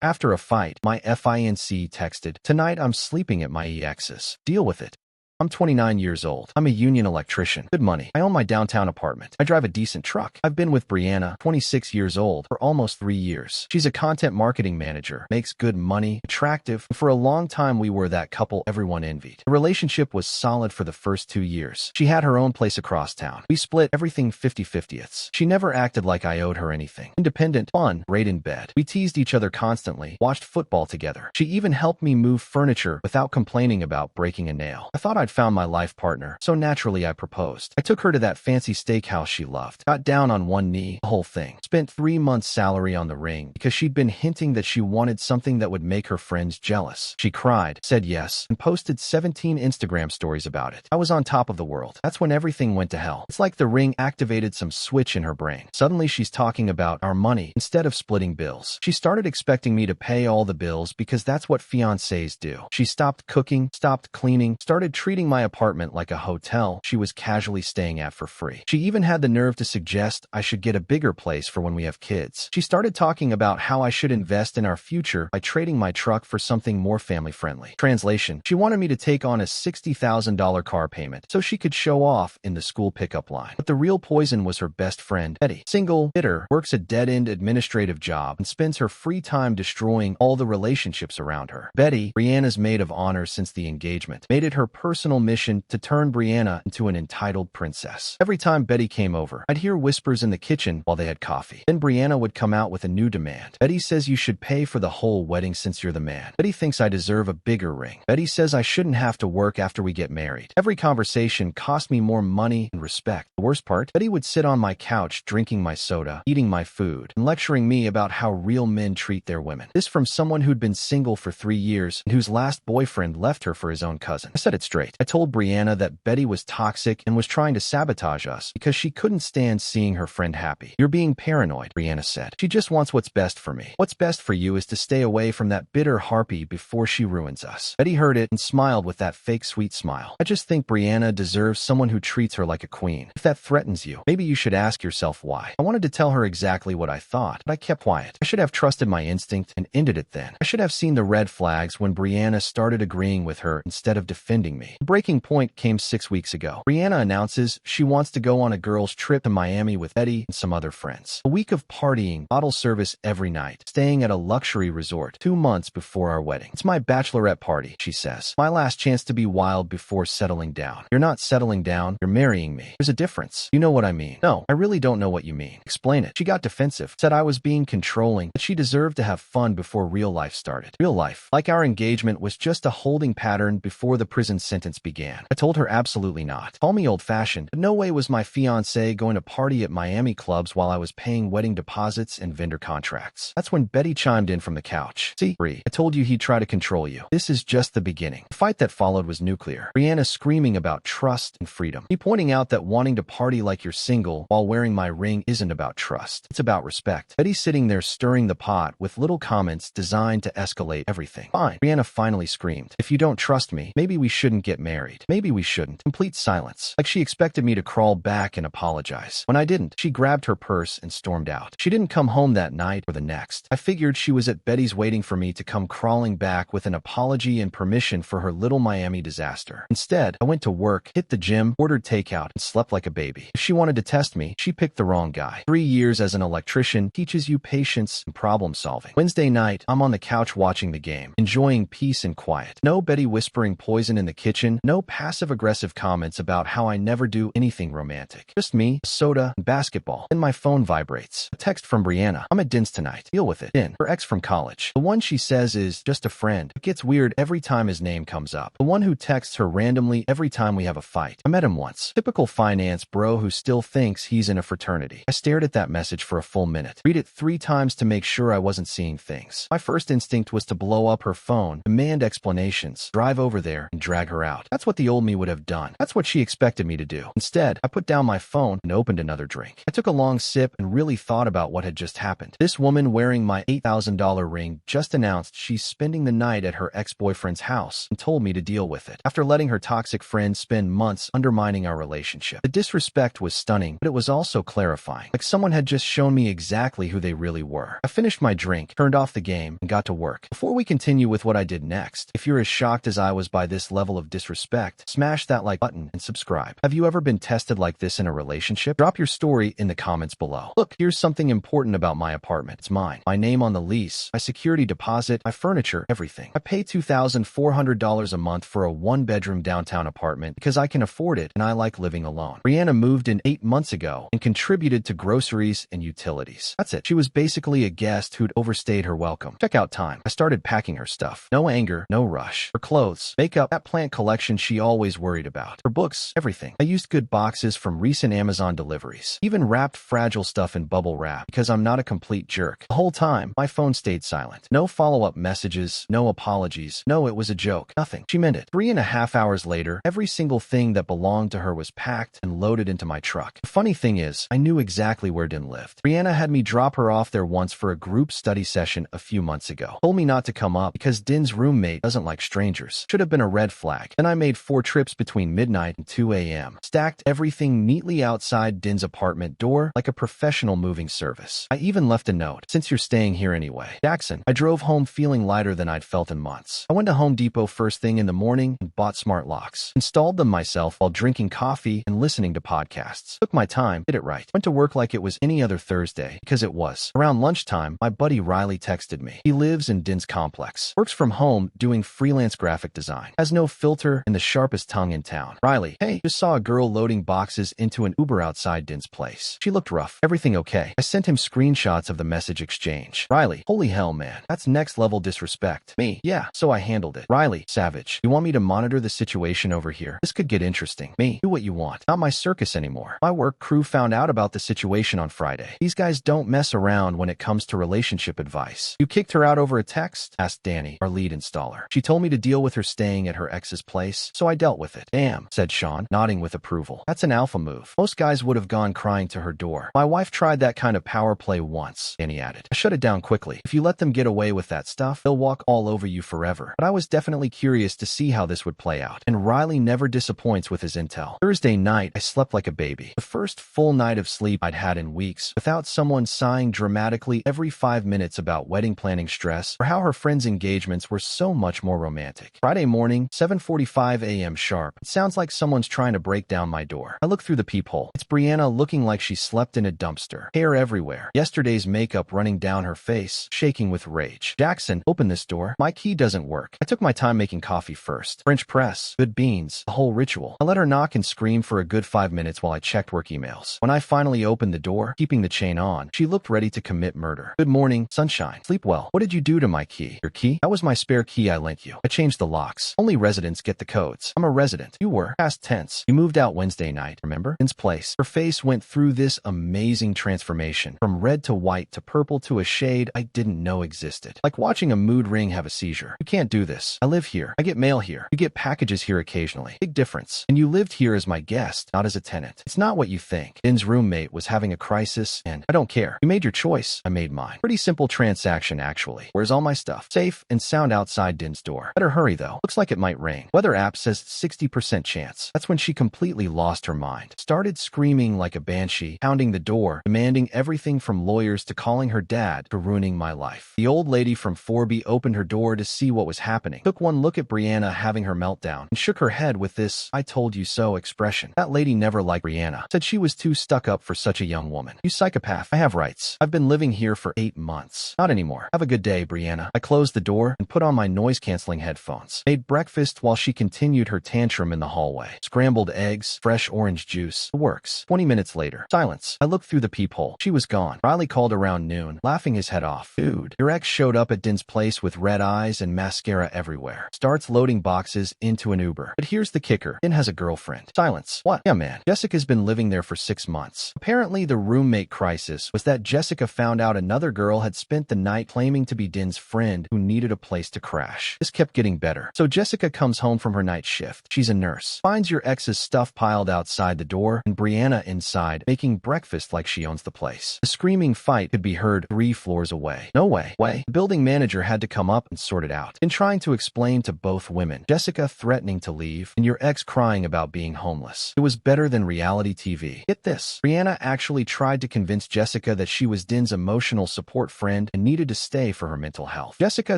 After a fight, my FIANCÉE texted, "Tonight I'm sleeping at my ex's. Deal with it." I'm 29 years old. I'm a union electrician. Good money. I own my downtown apartment. I drive a decent truck. I've been with Brianna, 26 years old, for almost 3 years. She's a content marketing manager, makes good money, attractive, and for a long time we were that couple everyone envied. The relationship was solid for the first 2 years. She had her own place across town. We split everything 50-50ths. She never acted like I owed her anything. Independent, fun, great in bed. We teased each other constantly, watched football together. She even helped me move furniture without complaining about breaking a nail. I thought I'd found my life partner, so naturally I proposed. I took her to that fancy steakhouse she loved, got down on one knee, the whole thing. Spent 3 months' salary on the ring because she'd been hinting that she wanted something that would make her friends jealous. She cried, said yes, and posted 17 Instagram stories about it. I was on top of the world. That's when everything went to hell. It's like the ring activated some switch in her brain. Suddenly she's talking about our money instead of splitting bills. She started expecting me to pay all the bills because that's what fiancés do. She stopped cooking, stopped cleaning, started treating my apartment like a hotel she was casually staying at for free. She even had the nerve to suggest I should get a bigger place for when we have kids. She started talking about how I should invest in our future by trading my truck for something more family-friendly. Translation: she wanted me to take on a $60,000 car payment so she could show off in the school pickup line. But the real poison was her best friend, Betty. Single, bitter, works a dead-end administrative job, and spends her free time destroying all the relationships around her. Betty, Brianna's maid of honor since the engagement, made it her personal mission to turn Brianna into an entitled princess. Every time Betty came over, I'd hear whispers in the kitchen while they had coffee. Then Brianna would come out with a new demand. "Betty says you should pay for the whole wedding since you're the man. Betty thinks I deserve a bigger ring. Betty says I shouldn't have to work after we get married." Every conversation cost me more money and respect. The worst part, Betty would sit on my couch drinking my soda, eating my food, and lecturing me about how real men treat their women. This from someone who'd been single for 3 years and whose last boyfriend left her for his own cousin. I said it straight. I told Brianna that Betty was toxic and was trying to sabotage us because she couldn't stand seeing her friend happy. "You're being paranoid," Brianna said. "She just wants what's best for me. What's best for you is to stay away from that bitter harpy before she ruins us." Betty heard it and smiled with that fake sweet smile. "I just think Brianna deserves someone who treats her like a queen. If that threatens you, maybe you should ask yourself why." I wanted to tell her exactly what I thought, but I kept quiet. I should have trusted my instinct and ended it then. I should have seen the red flags when Brianna started agreeing with her instead of defending me. The breaking point came 6 weeks ago. Brianna announces she wants to go on a girls' trip to Miami with Betty and some other friends. A week of partying, bottle service every night, staying at a luxury resort 2 months before our wedding. "It's my bachelorette party," she says. "My last chance to be wild before settling down." "You're not settling down, you're marrying me. There's a difference. You know what I mean." "No, I really don't know what you mean." "Explain it." She got defensive, said I was being controlling, that she deserved to have fun before real life started. Real life, like our engagement, was just a holding pattern before the prison sentence began. I told her absolutely not. Call me old-fashioned, but no way was my fiancé going to party at Miami clubs while I was paying wedding deposits and vendor contracts. That's when Betty chimed in from the couch. "See, Bri, I told you he'd try to control you. This is just the beginning." The fight that followed was nuclear. Brianna screaming about trust and freedom. Me pointing out that wanting to party like you're single while wearing my ring isn't about trust. It's about respect. Betty sitting there stirring the pot with little comments designed to escalate everything. "Fine," Brianna finally screamed. "If you don't trust me, maybe we shouldn't get married. Maybe we shouldn't." Complete silence. Like she expected me to crawl back and apologize. When I didn't, she grabbed her purse and stormed out. She didn't come home that night or the next. I figured she was at Betty's waiting for me to come crawling back with an apology and permission for her little Miami disaster. Instead, I went to work, hit the gym, ordered takeout, and slept like a baby. If she wanted to test me, she picked the wrong guy. 3 years as an electrician teaches you patience and problem solving. Wednesday night, I'm on the couch watching the game, enjoying peace and quiet. No Betty whispering poison in the kitchen, no passive-aggressive comments about how I never do anything romantic. Just me, a soda, and basketball. Then my phone vibrates. A text from Brianna. "I'm at Din's tonight. Deal with it." Din, her ex from college. The one she says is just a friend. It gets weird every time his name comes up. The one who texts her randomly every time we have a fight. I met him once. Typical finance bro who still thinks he's in a fraternity. I stared at that message for a full minute. Read it 3 times to make sure I wasn't seeing things. My first instinct was to blow up her phone, demand explanations, drive over there, and drag her out. out. That's what the old me would have done. That's what she expected me to do. Instead, I put down my phone and opened another drink. I took a long sip and really thought about what had just happened. This woman wearing my $8,000 ring just announced she's spending the night at her ex-boyfriend's house and told me to deal with it. After letting her toxic friend spend months undermining our relationship. The disrespect was stunning, but it was also clarifying. Like someone had just shown me exactly who they really were. I finished my drink, turned off the game, and got to work. Before we continue with what I did next, if you're as shocked as I was by this level of disrespect, smash that like button and subscribe. Have you ever been tested like this in a relationship? Drop your story in the comments below. Look, here's something important about my apartment. It's mine. My name on the lease, my security deposit, my furniture, everything. I pay $2,400 a month for a one-bedroom downtown apartment because I can afford it and I like living alone. Brianna moved in 8 months ago and contributed to groceries and utilities. That's it. She was basically a guest who'd overstayed her welcome. Checkout time. I started packing her stuff. No anger, no rush. Her clothes, makeup, that plant collection she always worried about. Her books, everything. I used good boxes from recent Amazon deliveries. Even wrapped fragile stuff in bubble wrap because I'm not a complete jerk. The whole time, my phone stayed silent. No follow-up messages, no apologies. No, it was a joke. Nothing. She meant it. 3.5 hours later, every single thing that belonged to her was packed and loaded into my truck. The funny thing is, I knew exactly where Din lived. Brianna had me drop her off there once for a group study session a few months ago. Told me not to come up because Din's roommate doesn't like strangers. Should have been a red flag. Then I made 4 trips between midnight and 2 a.m. Stacked everything neatly outside Din's apartment door like a professional moving service. I even left a note. Since you're staying here anyway. Jackson. I drove home feeling lighter than I'd felt in months. I went to Home Depot first thing in the morning and bought smart locks. Installed them myself while drinking coffee and listening to podcasts. Took my time, did it right. Went to work like it was any other Thursday, because it was. Around lunchtime, my buddy Riley texted me. He lives in Din's complex. Works from home doing freelance graphic design. Has no filter and the sharpest tongue in town. Riley, hey, just saw a girl loading boxes into an Uber outside Din's place. She looked rough. Everything okay? I sent him screenshots of the message exchange. Riley, holy hell, man. That's next level disrespect. Me, yeah, so I handled it. Riley, savage. You want me to monitor the situation over here? This could get interesting. Me, do what you want. Not my circus anymore. My work crew found out about the situation on Friday. These guys don't mess around when it comes to relationship advice. You kicked her out over a text? Asked Danny, our lead installer. She told me to deal with her staying at her ex's place, so I dealt with it. Damn, said Sean, nodding with approval. That's an alpha move. Most guys would have gone crying to her door. My wife tried that kind of power play once, Danny added. I shut it down quickly. If you let them get away with that stuff, they'll walk all over you forever. But I was definitely curious to see how this would play out. And Riley never disappoints with his intel. Thursday night, I slept like a baby. The first full night of sleep I'd had in weeks, without someone sighing dramatically every 5 minutes about wedding planning stress or how her friends' engagements were so much more romantic. Friday morning, 7:45 a.m. sharp. It sounds like someone's trying to break down my door. I look through the peephole. It's Brianna looking like she slept in a dumpster. Hair everywhere. Yesterday's makeup running down her face, shaking with rage. Jackson, open this door. My key doesn't work. I took my time making coffee first. French press, good beans, the whole ritual. I let her knock and scream for a good 5 minutes while I checked work emails. When I finally opened the door, keeping the chain on, she looked ready to commit murder. Good morning, sunshine. Sleep well. What did you do to my key? Your key? That was my spare key I lent you. I changed the locks. Only residents get the codes. I'm a resident. You were. Past tense. You moved out Wednesday night, remember? Din's place. Her face went through this amazing transformation. From red to white to purple to a shade I didn't know existed. Like watching a mood ring have a seizure. You can't do this. I live here. I get mail here. You get packages here occasionally. Big difference. And you lived here as my guest, not as a tenant. It's not what you think. Din's roommate was having a crisis, and I don't care. You made your choice. I made mine. Pretty simple transaction, actually. Where's all my stuff? Safe and sound outside Din's door. Better hurry, though. Looks like it might rain. Weather app says 60% chance. That's when she completely lost her mind. Started screaming like a banshee, pounding the door, demanding everything from lawyers to calling her dad to ruining my life. The old lady from Forby opened her door to see what was happening, took one look at Brianna having her meltdown, and shook her head with this "I told you so" expression. That lady never liked Brianna. Said she was too stuck up for such a young woman. You psychopath. I have rights. I've been living here for 8 months. Not anymore. Have a good day, Brianna. I closed the door and put on my noise-canceling headphones. Made breakfast while she continued her tantrum in the hallway. Scrambled eggs, fresh orange juice. The works. 20 minutes later. Silence. I looked through the peephole. She was gone. Riley called around noon, laughing his head off. Dude, your ex showed up at Din's place with red eyes and mascara everywhere. Starts loading boxes into an Uber. But here's the kicker. Din has a girlfriend. Silence. What? Yeah, man. Jessica's been living there for 6 months. Apparently, the roommate crisis was that Jessica found out another girl had spent the night claiming to be Din's friend who needed a place to crash. This kept getting better. So Jessica comes home from from her night shift. She's a nurse. Finds your ex's stuff piled outside the door and Brianna inside making breakfast like she owns the place. The screaming fight could be heard 3 floors away. No way. The building manager had to come up and sort it out. In trying to explain to both women, Jessica threatening to leave and your ex crying about being homeless. It was better than reality TV. Get this. Brianna actually tried to convince Jessica that she was Din's emotional support friend and needed to stay for her mental health. Jessica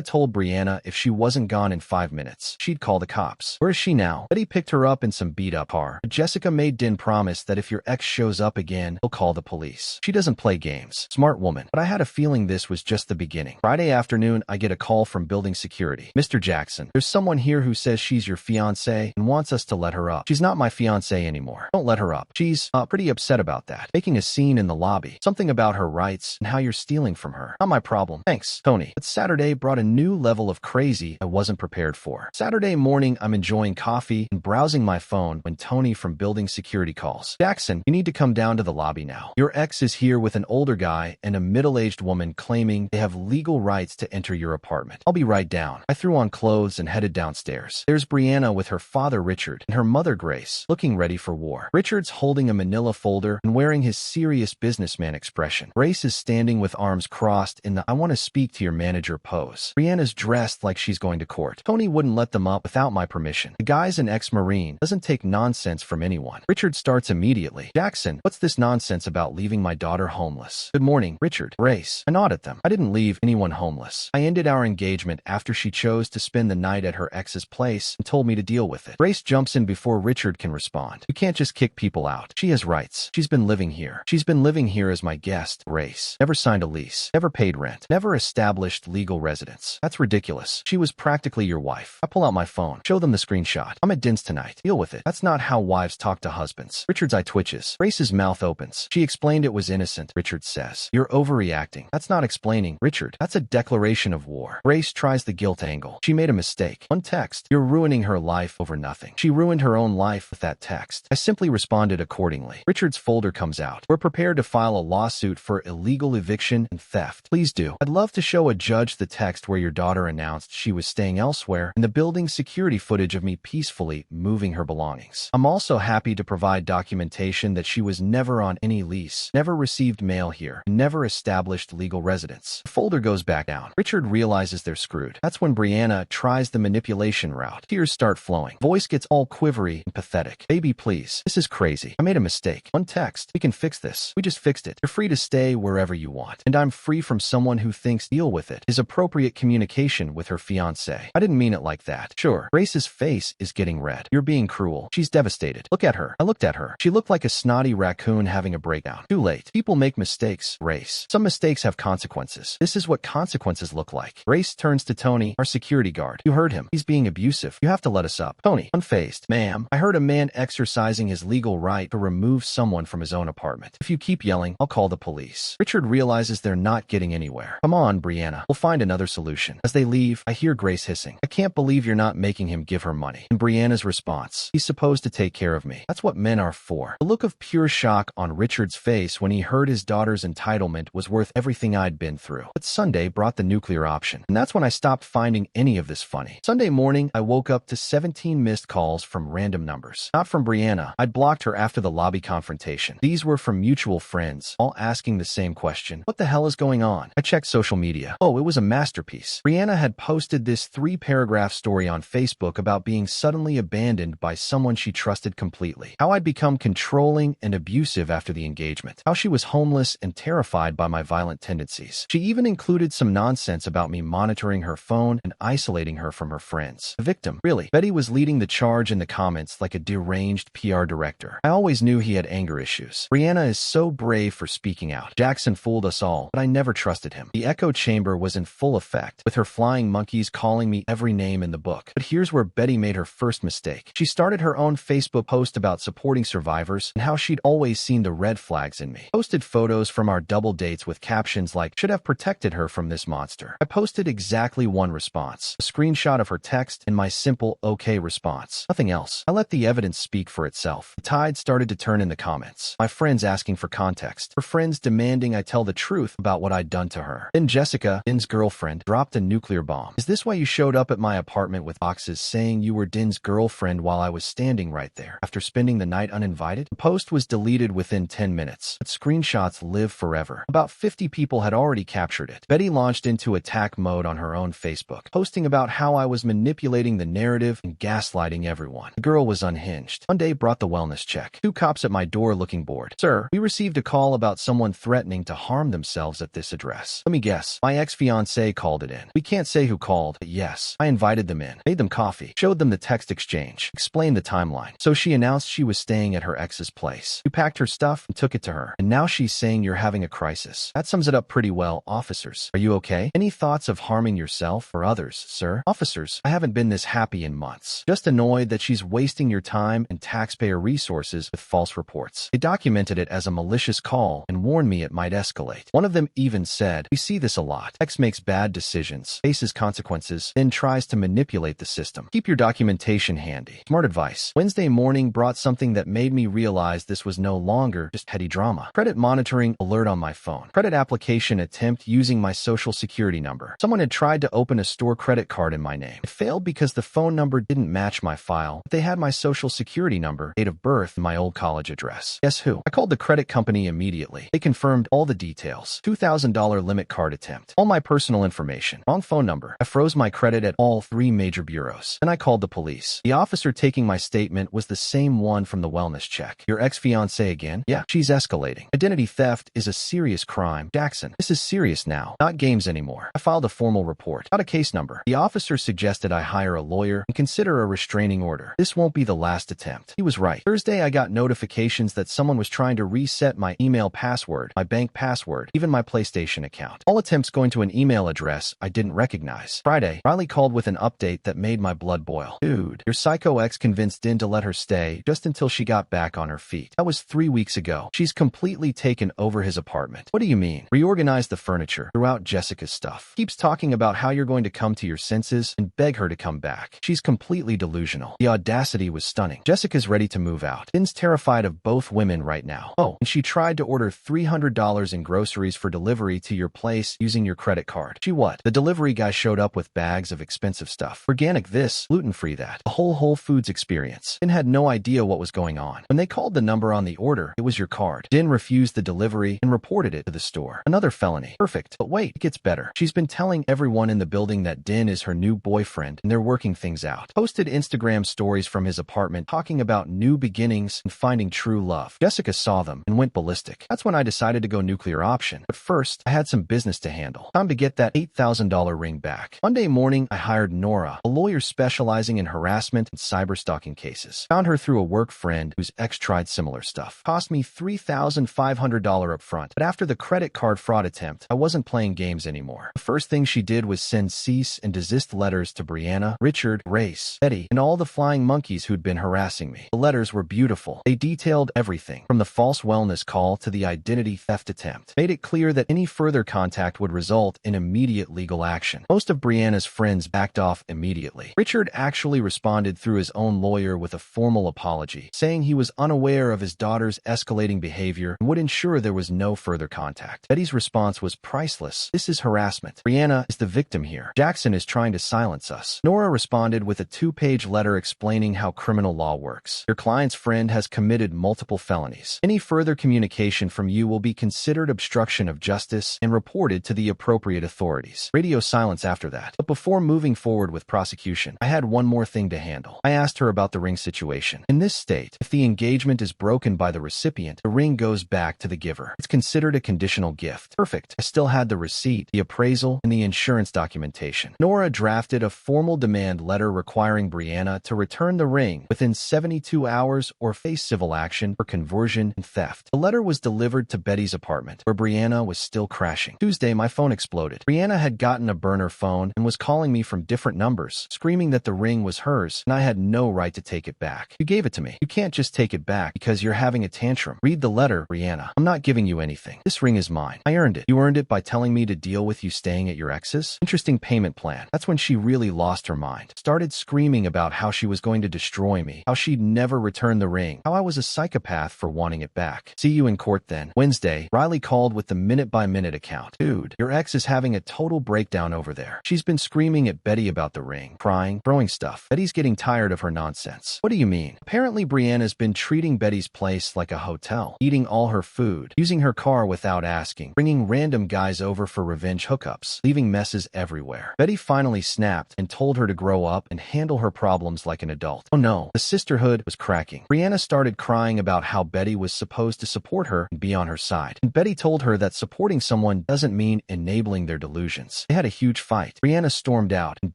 told Brianna if she wasn't gone in 5 minutes, she'd call the cops. Where is she now? Betty picked her up in some beat-up car. But Jessica made Din promise that if your ex shows up again, he'll call the police. She doesn't play games. Smart woman. But I had a feeling this was just the beginning. Friday afternoon, I get a call from building security. Mr. Jackson, there's someone here who says she's your fiancée and wants us to let her up. She's not my fiancée anymore. Don't let her up. She's pretty upset about that. Making a scene in the lobby. Something about her rights and how you're stealing from her. Not my problem. Thanks, Tony. But Saturday brought a new level of crazy I wasn't prepared for. Saturday morning, I'm enjoying coffee and browsing my phone when Tony from building security calls. Jackson, you need to come down to the lobby now. Your ex is here with an older guy and a middle-aged woman claiming they have legal rights to enter your apartment. I'll be right down. I threw on clothes and headed downstairs. There's Brianna with her father Richard and her mother Grace, looking ready for war. Richard's holding a manila folder and wearing his serious businessman expression. Grace is standing with arms crossed in the I want to speak to your manager pose. Brianna's dressed like she's going to court. Tony wouldn't let them up without my permission. The guy's an ex-Marine, doesn't take nonsense from anyone. Richard starts immediately. Jackson, what's this nonsense about leaving my daughter homeless? Good morning, Richard. Grace. I nod at them. I didn't leave anyone homeless. I ended our engagement after she chose to spend the night at her ex's place and told me to deal with it. Grace jumps in before Richard can respond. You can't just kick people out. She has rights. She's been living here. She's been living here as my guest. Grace. Never signed a lease. Never paid rent. Never established legal residence. That's ridiculous. She was practically your wife. I pull out my phone. Show them the screenshot. I'm at Din's tonight. Deal with it. That's not how wives talk to husbands. Richard's eye twitches. Grace's mouth opens. She explained it was innocent. Richard says. You're overreacting. That's not explaining. Richard, that's a declaration of war. Grace tries the guilt angle. She made a mistake. One text. You're ruining her life over nothing. She ruined her own life with that text. I simply responded accordingly. Richard's folder comes out. We're prepared to file a lawsuit for illegal eviction and theft. Please do. I'd love to show a judge the text where your daughter announced she was staying elsewhere and the building security footage of me peacefully moving her belongings. I'm also happy to provide documentation that she was never on any lease, never received mail here, and never established legal residence. The folder goes back down. Richard realizes they're screwed. That's when Brianna tries the manipulation route. Tears start flowing. Voice gets all quivery and pathetic. Baby, please. This is crazy. I made a mistake. One text. We can fix this. We just fixed it. You're free to stay wherever you want. And I'm free from someone who thinks deal with it is appropriate communication with her fiancé. I didn't mean it like that. Sure. Grace's face is getting red. You're being cruel. She's devastated. Look at her. I looked at her. She looked like a snotty raccoon having a breakdown. Too late. People make mistakes. Grace. Some mistakes have consequences. This is what consequences look like. Grace turns to Tony, our security guard. You heard him. He's being abusive. You have to let us up. Tony, unfazed. Ma'am, I heard a man exercising his legal right to remove someone from his own apartment. If you keep yelling, I'll call the police. Richard realizes they're not getting anywhere. Come on, Brianna. We'll find another solution. As they leave, I hear Grace hissing. I can't believe you're not making him give her money. And Brianna's response, he's supposed to take care of me. That's what men are for. The look of pure shock on Richard's face when he heard his daughter's entitlement was worth everything I'd been through. But Sunday brought the nuclear option. And that's when I stopped finding any of this funny. Sunday morning, I woke up to 17 missed calls from random numbers. Not from Brianna. I'd blocked her after the lobby confrontation. These were from mutual friends, all asking the same question. What the hell is going on? I checked social media. Oh, it was a masterpiece. Brianna had posted this 3-paragraph story on Facebook about being suddenly abandoned by someone she trusted completely. How I'd become controlling and abusive after the engagement. How she was homeless and terrified by my violent tendencies. She even included some nonsense about me monitoring her phone and isolating her from her friends. The victim. Really. Betty was leading the charge in the comments like a deranged PR director. I always knew he had anger issues. Brianna is so brave for speaking out. Jackson fooled us all, but I never trusted him. The echo chamber was in full effect, with her flying monkeys calling me every name in the book. But here's where Betty made her first mistake. She started her own Facebook post about supporting survivors and how she'd always seen the red flags in me. Posted photos from our double dates with captions like, should have protected her from this monster. I posted exactly one response, a screenshot of her text and my simple okay response. Nothing else. I let the evidence speak for itself. The tide started to turn in the comments. My friends asking for context. Her friends demanding I tell the truth about what I'd done to her. Then Jessica, Din's girlfriend, dropped a nuclear bomb. Is this why you showed up at my apartment with boxes saying you were Din's girlfriend while I was standing right there after spending the night uninvited. The post was deleted within 10 minutes, but screenshots live forever. About 50 people had already captured it. Betty launched into attack mode on her own Facebook, posting about how I was manipulating the narrative and gaslighting everyone. The girl was unhinged. Monday brought the wellness check. 2 cops at my door looking bored. Sir, we received a call about someone threatening to harm themselves at this address. Let me guess. My ex-fiancée called it in. We can't say who called, but yes. I invited them in, made them coffee, showed them the text exchange, explained the timeline. So she announced she was staying at her ex's place. You packed her stuff and took it to her, and now she's saying you're having a crisis. That sums it up pretty well. Officers, are you okay? Any thoughts of harming yourself or others, sir? Officers, I haven't been this happy in months. Just annoyed that she's wasting your time and taxpayer resources with false reports. They documented it as a malicious call and warned me it might escalate. One of them even said, we see this a lot. Ex makes bad decisions, faces consequences, then tries to manipulate the system. Keep your documentation handy. Smart advice. Wednesday morning brought something that made me realize this was no longer just petty drama. Credit monitoring alert on my phone. Credit application attempt using my social security number. Someone had tried to open a store credit card in my name. It failed because the phone number didn't match my file, but they had my social security number, date of birth, and my old college address. Guess who? I called the credit company immediately. They confirmed all the details. $2,000 limit card attempt. All my personal information. Wrong phone number. I froze my credit at all 3 major bureaus. Then I called the police. The officer taking my statement was the same one from the wellness check. Your ex-fiancée again? Yeah, she's escalating. Identity theft is a serious crime. Jackson, this is serious now. Not games anymore. I filed a formal report. Got a case number. The officer suggested I hire a lawyer and consider a restraining order. This won't be the last attempt. He was right. Thursday, I got notifications that someone was trying to reset my email password, my bank password, even my PlayStation account. All attempts going to an email address I didn't recognize. Friday, Riley called with an update that made my blood boil. Dude, your psycho ex convinced Din to let her stay just until she got back on her feet. That was 3 weeks ago. She's completely taken over his apartment. What do you mean? Reorganize the furniture, threw out Jessica's stuff. Keeps talking about how you're going to come to your senses and beg her to come back. She's completely delusional. The audacity was stunning. Jessica's ready to move out. Din's terrified of both women right now. Oh, and she tried to order $300 in groceries for delivery to your place using your credit card. She what? The delivery guy showed up with bags of expensive stuff. Organic this, gluten-free that. A whole Whole Foods experience. Din had no idea what was going on. When they called the number on the order, it was your card. Din refused the delivery and reported it to the store. Another felony. Perfect. But wait, it gets better. She's been telling everyone in the building that Din is her new boyfriend and they're working things out. Posted Instagram stories from his apartment talking about new beginnings and finding true love. Jessica saw them and went ballistic. That's when I decided to go nuclear option. But first, I had some business to handle. Time to get that $8,000 ring back. Monday morning, I hired Nora, a lawyer specializing in harassment and cyberstalking cases. Found her through a work friend whose ex tried similar stuff. Cost me $3,500 up front, but after the credit card fraud attempt, I wasn't playing games anymore. The first thing she did was send cease and desist letters to Brianna, Richard, Race, Betty, and all the flying monkeys who'd been harassing me. The letters were beautiful. They detailed everything, from the false wellness call to the identity theft attempt. Made it clear that any further contact would result in immediate legal action. Most of Brianna's friends backed off immediately. Richard actually responded through his own lawyer with a formal apology, saying he was unaware of his daughter's escalating behavior and would ensure there was no further contact. Betty's response was priceless. This is harassment. Brianna is the victim here. Jackson is trying to silence us. Nora responded with a 2-page letter explaining how criminal law works. Your client's friend has committed multiple felonies. Any further communication from you will be considered obstruction of justice and reported to the appropriate authorities. Radio silence after that. But before moving forward with prosecution, I had one more thing to handle. I asked her about the ring situation. In this state, if the engagement is broken by the recipient, the ring goes back to the giver. It's considered a conditional gift. Perfect. I still had the receipt, the appraisal, and the insurance documentation. Nora drafted a formal demand letter requiring Brianna to return the ring within 72 hours or face civil action for conversion and theft. The letter was delivered to Betty's apartment, where Brianna was still crashing. Tuesday, my phone exploded. Brianna had gotten a burner phone and was calling me from different numbers, screaming that the ring was hers and I had no right to take it back. You gave it to me. You can't just take it back because you're having a tantrum. Read the letter, Brianna. I'm not giving you anything. This ring is mine. I earned it. You earned it by telling me to deal with you staying at your ex's? Interesting payment plan. That's when she really lost her mind. Started screaming about how she was going to destroy me, how she'd never return the ring, how I was a psychopath for wanting it back. See you in court then. Wednesday, Riley called with the minute-by-minute account. Dude, your ex is having a total breakdown over there. She's been screaming at Betty about the ring, crying, throwing stuff. Betty's getting tired of her nonsense. What do you mean? Apparently, Brianna's been treating Betty's place like a hotel, eating all her food, using her car without asking, bringing random guys over for revenge hookups, leaving messes everywhere. Betty finally snapped and told her to grow up and handle her problems like an adult. Oh no, the sisterhood was cracking. Brianna started crying about how Betty was supposed to support her and be on her side. And Betty told her that supporting someone doesn't mean enabling their delusions. They had a huge fight. Brianna stormed out and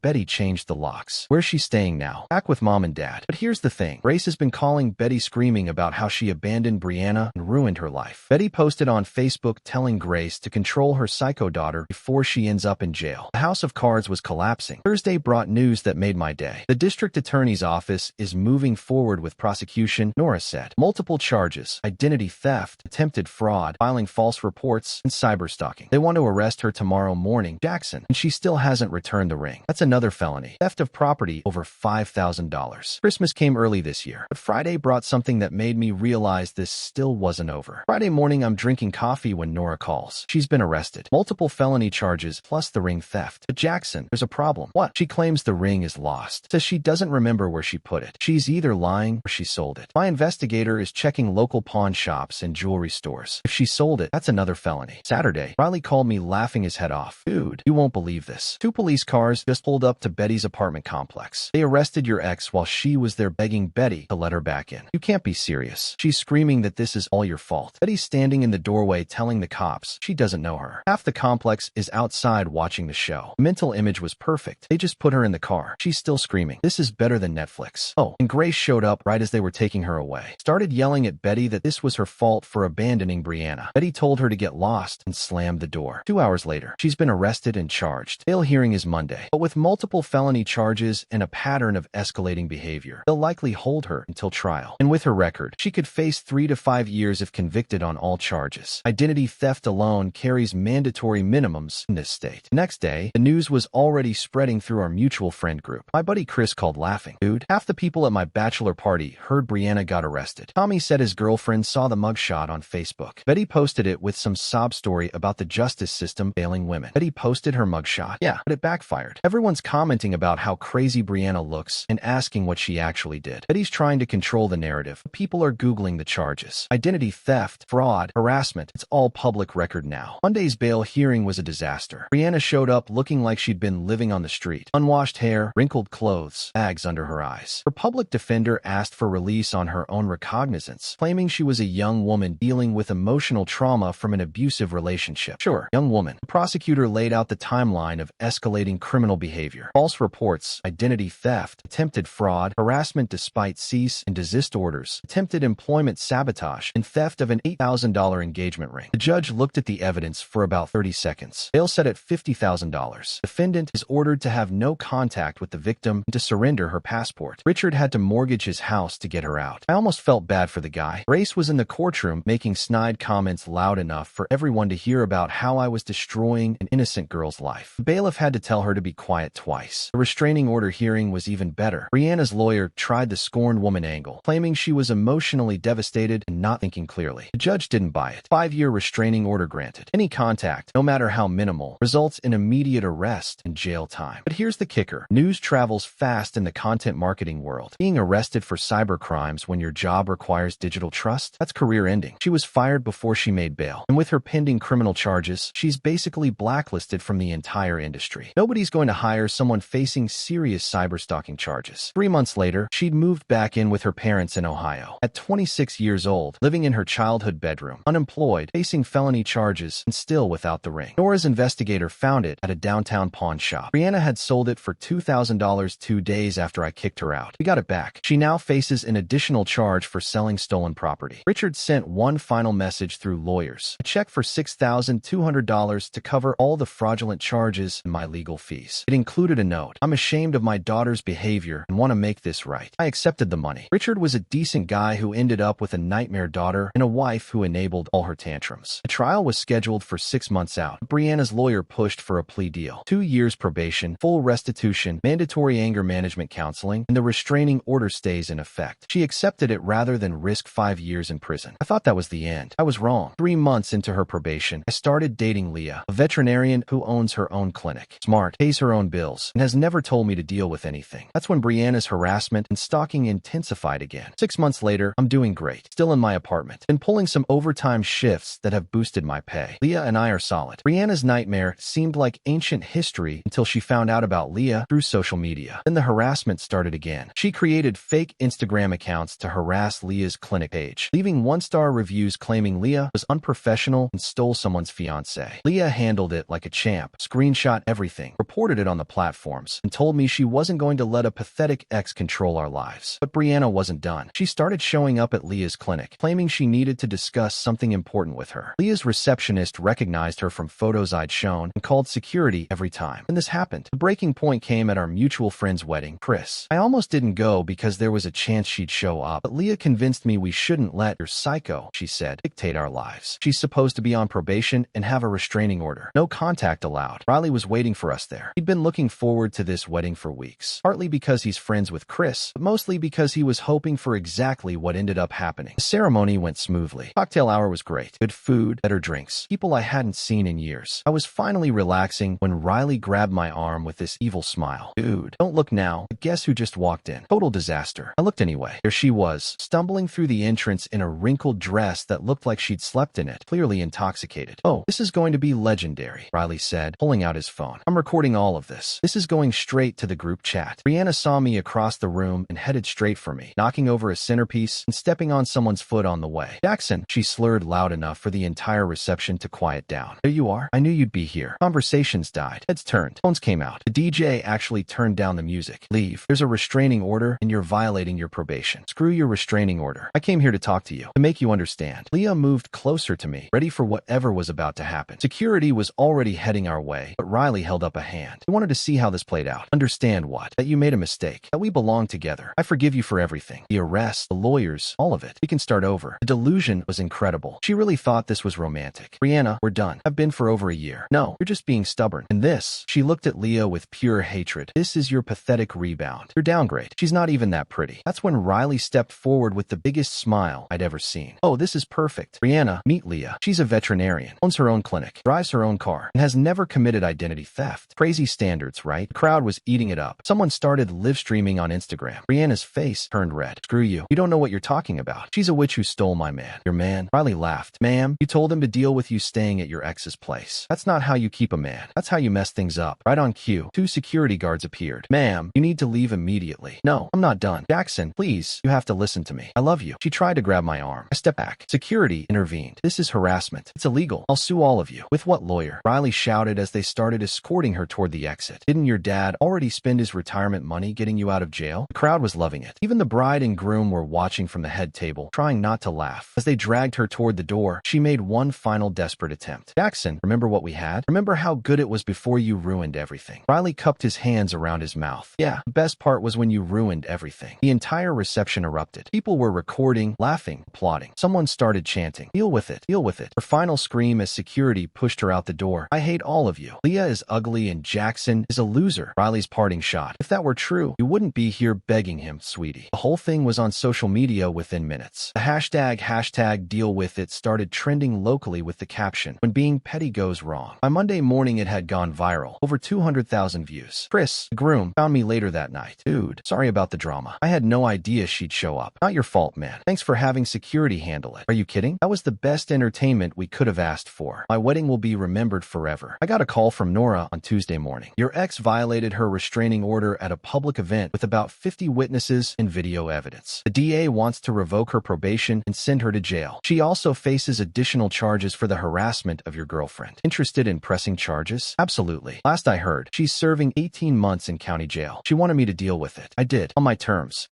Betty changed the locks. Where's she staying now? Back with mom and dad. But here's the thing. Grace has been calling Betty screaming about how she abandoned Brianna and ruined her life. Betty posted on Facebook telling Grace to control her psycho daughter before she ends up in jail. The house of cards was collapsing. Thursday brought news that made my day. The district attorney's office is moving forward with prosecution, Nora said. Multiple charges: identity theft, attempted fraud, filing false reports, and cyberstalking. They want to arrest her tomorrow morning, Jackson, and she still hasn't returned the ring. That's another felony. Theft of property over $5,000. Christmas came early this year, but Friday brought something that made me realize this still wasn't over. Friday morning, I'm drinking coffee when Nora calls. She's been arrested. Multiple felony charges plus the ring theft. But Jackson, there's a problem. What? She claims the ring is lost. Says she doesn't remember where she put it. She's either lying or she sold it. My investigator is checking local pawn shops and jewelry stores. If she sold it, that's another felony. Saturday, Riley called me laughing his head off. Dude, you won't believe this. 2 police cars just pulled up to Betty's apartment complex. They arrested your ex while she was there begging Betty to let her back in. You can't be serious. She's screaming that this is all your fault. Betty's standing in the doorway telling the cops she doesn't know her. Half the complex is outside watching the show. The mental image was perfect. They just put her in the car. She's still screaming. This is better than Netflix. Oh, and Grace showed up right as they were taking her away. Started yelling at Betty that this was her fault for abandoning Brianna. Betty told her to get lost and slammed the door. 2 hours later, she's been arrested and charged. Bail hearing is Monday, but with multiple felony charges and a pattern of escalating behavior, they'll likely hold her until trial. And with her record, she could face 3 to 5 years if convicted on all charges. Identity theft alone carries mandatory minimums in this state. The next day, the news was already spreading through our mutual friend group. My buddy Chris called laughing. Dude, half the people at my bachelor party heard Brianna got arrested. Tommy said his girlfriend saw the mugshot on Facebook. Betty posted it with some sob story about the justice system failing women. Betty posted her mugshot. Yeah, but it backfired. Everyone's commenting about how crazy Brianna looks and asking what she actually did. Betty's trying to control the narrative. People are Googling the charges. Identity theft, fraud, harassment. It's all public record now. Monday's bail hearing was a disaster. Brianna showed up looking like she'd been living on the street. Unwashed hair, wrinkled clothes, bags under her eyes. Her public defender asked for release on her own recognizance, claiming she was a young woman dealing with emotional trauma from an abusive relationship. Sure, young woman. The prosecutor laid out the timeline of escalating criminal behavior. False reports, identity theft, attempted fraud, harassment despite cease and desist orders, attempted employment sabotage, and theft of an $8,000 engagement ring. The judge looked at the evidence for about 30 seconds. Bail set at $50,000. Defendant is ordered to have no contact with the victim and to surrender her passport. Richard had to mortgage his house to get her out. I almost felt bad for the guy. Grace was in the courtroom making snide comments loud enough for everyone to hear about how I was destroying an innocent girl's life. The bailiff had to tell her to be quiet twice. The restraining order hearing was even better. Brianna's lawyer tried the scorned woman angle, claiming she was emotionally devastated and not thinking clearly. The judge didn't buy it. 5-year restraining order granted. Any contact, no matter how minimal, results in immediate arrest and jail time. But here's the kicker. News travels fast in the content marketing world. Being arrested for cyber crimes when your job requires digital trust, that's career-ending. She was fired before she made bail. And with her pending criminal charges, she's basically blacklisted from the entire industry. Nobody's going to hire someone facing serious cyberstalking charges. 3 months later, she'd moved back in with her parents in Ohio. At 26 years old, living in her childhood bedroom, unemployed, facing felony charges, and still without the ring. Nora's investigator found it at a downtown pawn shop. Brianna had sold it for $2,000 2 days after I kicked her out. We got it back. She now faces an additional charge for selling stolen property. Richard sent one final message through lawyers. A check for $6,200 to cover all the fraudulent charges and my legal fees. It included a note. I'm ashamed of my daughter's behavior and want to make this right. I accepted the money. Richard was a decent guy who ended up with a nightmare daughter and a wife who enabled all her tantrums. The trial was scheduled for 6 months out. Brianna's lawyer pushed for a plea deal. 2 years probation, full restitution, mandatory anger management counseling, and the restraining order stays in effect. She accepted it rather than risk 5 years in prison. I thought that was the end. I was wrong. 3 months into her probation, I started dating Leah, a veterinarian who owns her own clinic. Smart, pays her own bills, and has never told me to to deal with anything. That's when Brianna's harassment and stalking intensified again. 6 months later, I'm doing great. Still in my apartment. Been pulling some overtime shifts that have boosted my pay. Leah and I are solid. Brianna's nightmare seemed like ancient history until she found out about Leah through social media. Then the harassment started again. She created fake Instagram accounts to harass Leah's clinic page, leaving one-star reviews claiming Leah was unprofessional and stole someone's fiancé. Leah handled it like a champ, screenshot everything, reported it on the platforms, and told me she wasn't going to let a pathetic ex control our lives. But Brianna wasn't done. She started showing up at Leah's clinic, claiming she needed to discuss something important with her. Leah's receptionist recognized her from photos I'd shown and called security every time. And this happened. The breaking point came at our mutual friend's wedding, Chris. I almost didn't go because there was a chance she'd show up, but Leah convinced me we shouldn't let your psycho, she said, dictate our lives. She's supposed to be on probation and have a restraining order. No contact allowed. Riley was waiting for us there. He'd been looking forward to this wedding for weeks, partly because he's friends with Chris, but mostly because he was hoping for exactly what ended up happening. The ceremony went smoothly. Cocktail hour was great. Good food, better drinks, people I hadn't seen in years. I was finally relaxing when Riley grabbed my arm with this evil smile. Dude, don't look now, but guess who just walked in? Total disaster. I looked anyway. There she was, stumbling through the entrance in a wrinkled dress that looked like she'd slept in it, clearly intoxicated. Oh, this is going to be legendary, Riley said, pulling out his phone. I'm recording all of this. This is going straight to the group chat. Brianna saw me across the room and headed straight for me, knocking over a centerpiece and stepping on someone's foot on the way. Jackson, she slurred loud enough for the entire reception to quiet down. There you are. I knew you'd be here. Conversations died. Heads turned. Phones came out. The DJ actually turned down the music. Leave. There's a restraining order and you're violating your probation. Screw your restraining order. I came here to talk to you, to make you understand. Leah moved closer to me, ready for whatever was about to happen. Security was already heading our way, but Riley held up a hand. I wanted to see how this played out. Understand what? That you made a mistake. That we belong together. I forgive you for everything. The arrest, the lawyers, all of it. We can start over. The delusion was incredible. She really thought this was romantic. Brianna, we're done. I've been for over a year. No, you're just being stubborn. And this, she looked at Leah with pure hatred. This is your pathetic rebound. Your downgrade. She's not even that pretty. That's when Riley stepped forward with the biggest smile I'd ever seen. Oh, this is perfect. Brianna, meet Leah. She's a veterinarian, owns her own clinic, drives her own car, and has never committed identity theft. Crazy standards, right? The crowd was eating it up. Someone started live streaming on Instagram. Brianna's face turned red. Screw you. You don't know what you're talking about. She's a witch who stole my man. Your man? Riley laughed. Ma'am, you told him to deal with you staying at your ex's place. That's not how you keep a man. That's how you mess things up. Right on cue, 2 security guards appeared. Ma'am, you need to leave immediately. No, I'm not done. Jackson, please, you have to listen to me. I love you. She tried to grab my arm. I stepped back. Security intervened. This is harassment. It's illegal. I'll sue all of you. With what lawyer? Riley shouted as they started escorting her toward the exit. Didn't your dad already spend his retirement money getting you out of jail? The crowd was loving it. Even the bride and groom were watching from the head table, trying not to laugh. As they dragged her toward the door, she made one final desperate attempt. Jackson, remember what we had? Remember how good it was before you ruined everything? Riley cupped his hands around his mouth. Yeah, the best part was when you ruined everything. The entire reception erupted. People were recording, laughing, applauding. Someone started chanting, "Deal with it, deal with it." Her final scream as security pushed her out the door. I hate all of you. Leah is ugly and Jackson is a loser. Riley's parting shot. If that were true, you wouldn't be here begging him, sweetie. The whole thing was on social media within minutes. The hashtag deal with it started trending locally with the caption, "When being petty goes wrong." By Monday morning it had gone viral. Over 200,000 views. Chris, the groom, found me later that night. Dude, sorry about the drama. I had no idea she'd show up. Not your fault, man. Thanks for having security handle it. Are you kidding? That was the best entertainment we could have asked for. My wedding will be remembered forever. I got a call from Nora on Tuesday morning. Your ex violated her restraining order at a public event with about 50 witnesses and video evidence. The DA wants to revoke her probation and send her to jail. She also faces additional charges for the harassment of your girlfriend. Interested in pressing charges? Absolutely. Last I heard, she's serving 18 months in county jail. She wanted me to deal with it. I did, on my terms.